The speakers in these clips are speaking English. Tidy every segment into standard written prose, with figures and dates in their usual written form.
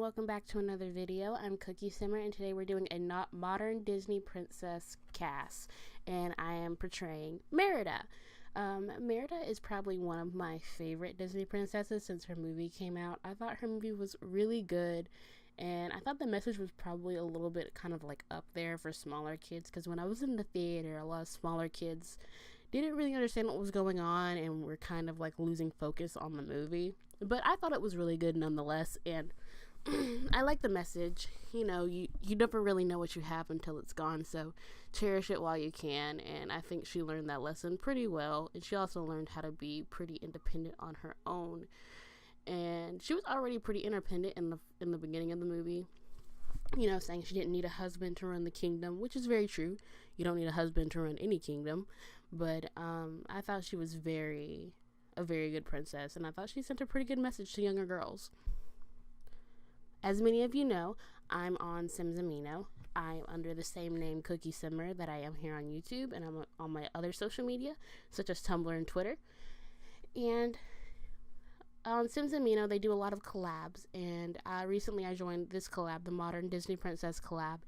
welcome back to another video. I'm KookieSimmer, and today we're doing a not modern Disney princess cast, and I am portraying Merida. Merida is probably one of my favorite Disney princesses since her movie came out. I thought her movie was really good, and I thought the message was probably a little bit kind of like up there for smaller kids, because when I was in the theater, a lot of smaller kids didn't really understand what was going on and were kind of like losing focus on the movie. But I thought it was really good nonetheless, and I like the message. You know, you never really know what you have until it's gone, so cherish it while you can. And I think she learned that lesson pretty well, and she also learned how to be pretty independent on her own. And she was already pretty independent in the beginning of the movie, you know, saying she didn't need a husband to run the kingdom, which is very true. You don't need a husband to run any kingdom. But I thought she was a very good princess, and I thought she sent a pretty good message to younger girls. As many of you know, I'm on Amino. I'm under the same name, KookieSimmer, that I am here on YouTube, and I'm on my other social media, such as Tumblr and Twitter. And on Amino, they do a lot of collabs, and recently I joined this collab, the Modern Disney Princess collab,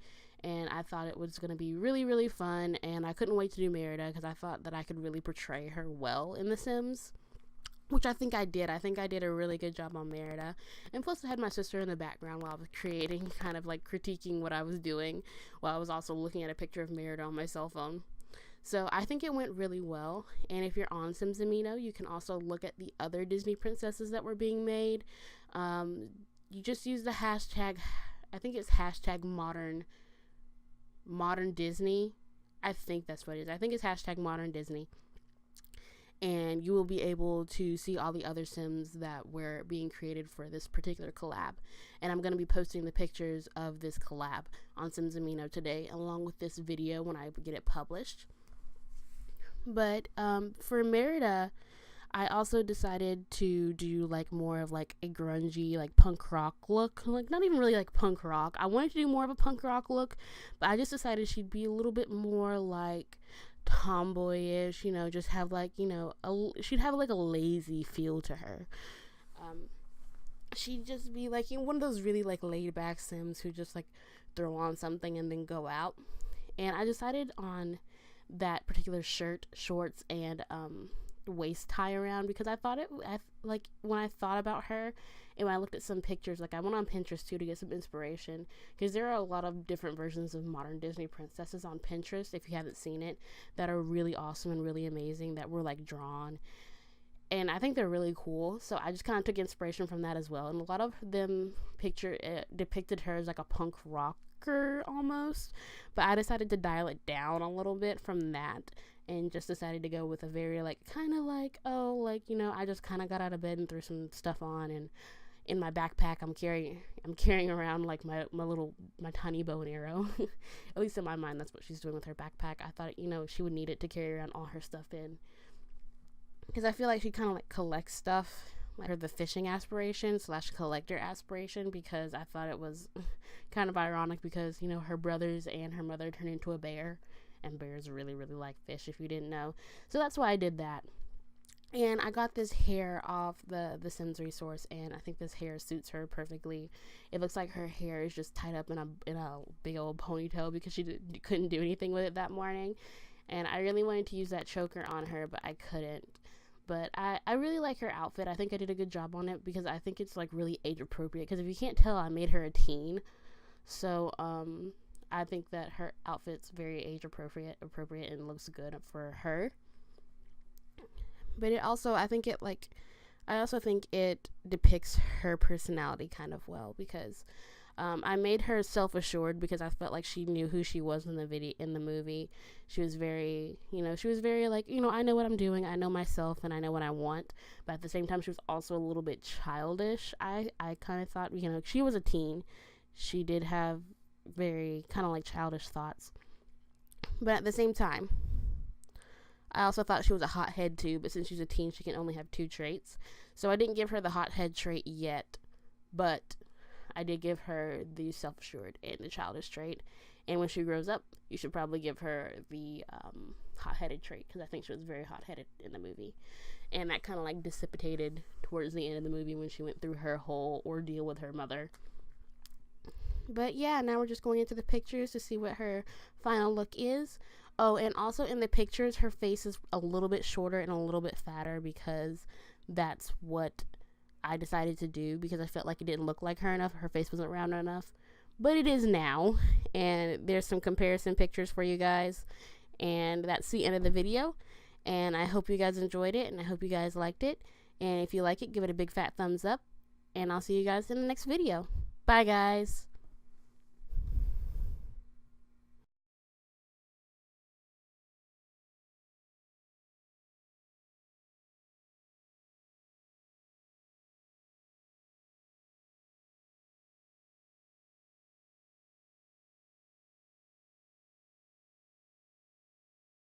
and I thought it was going to be really, really fun, and I couldn't wait to do Merida because I thought that I could really portray her well in The Sims, which I think I did. I think I did a really good job on Merida, and plus I had my sister in the background while I was creating, kind of like critiquing what I was doing, while I was also looking at a picture of Merida on my cell phone. So I think it went really well, and if you're on Amino, you can also look at the other Disney princesses that were being made. You just use the hashtag, I think it's hashtag modern Disney. I think that's what it is. I think it's hashtag modern Disney, and you will be able to see all the other Sims that were being created for this particular collab. And I'm going to be posting the pictures of this collab on Amino today, along with this video when I get it published. But for Merida, I also decided to do like more of like a grungy, like punk rock look. Like not even really like punk rock. I wanted to do more of a punk rock look, but I just decided she'd be a little bit more like tomboyish, you know, just have like, you know, she'd have like a lazy feel to her. She'd just be like, you know, one of those really like laid back Sims who just like throw on something and then go out. And I decided on that particular shirt, shorts, and waist tie around because I thought like when I thought about her and when I looked at some pictures, like I went on Pinterest too to get some inspiration, because there are a lot of different versions of modern Disney princesses on Pinterest, if you haven't seen it, that are really awesome and really amazing, that were like drawn, and I think they're really cool. So I just kind of took inspiration from that as well, and a lot of them depicted her as like a punk rocker almost, but I decided to dial it down a little bit from that and just decided to go with a very like kind of like, oh, like, you know, I just kind of got out of bed and threw some stuff on, and in my backpack I'm carrying around like my tiny bow and arrow. At least in my mind, that's what she's doing with her backpack. I thought, you know, she would need it to carry around all her stuff in, because I feel like she kind of like collects stuff, like her the fishing aspiration / collector aspiration, because I thought it was kind of ironic because, you know, her brothers and her mother turned into a bear, and bears really, really like fish, if you didn't know. So that's why I did that. And I got this hair off the Sims resource, and I think this hair suits her perfectly. It looks like her hair is just tied up in a big old ponytail because she couldn't do anything with it that morning. And I really wanted to use that choker on her, but I couldn't. But I really like her outfit. I think I did a good job on it because I think it's like really age appropriate, because if you can't tell, I made her a teen. So I think that her outfit's very age appropriate and looks good for her. But it also, I also think it depicts her personality kind of well, because I made her self-assured because I felt like she knew who she was in the movie. She was very, you know, like, you know, I know what I'm doing, I know myself, and I know what I want. But at the same time, she was also a little bit childish. I kind of thought, you know, she was a teen. She did have very kind of like childish thoughts. But at the same time, I also thought she was a hothead too, but since she's a teen, she can only have 2 traits. So I didn't give her the hothead trait yet, but I did give her the self-assured and the childish trait. And when she grows up, you should probably give her the hot-headed trait, because I think she was very hot-headed in the movie. And that kind of like dissipated towards the end of the movie when she went through her whole ordeal with her mother. But yeah, now we're just going into the pictures to see what her final look is. Oh, and also in the pictures, her face is a little bit shorter and a little bit fatter because that's what I decided to do, because I felt like it didn't look like her enough. Her face wasn't round enough. But it is now. And there's some comparison pictures for you guys. And that's the end of the video. And I hope you guys enjoyed it, and I hope you guys liked it. And if you like it, give it a big fat thumbs up. And I'll see you guys in the next video. Bye, guys.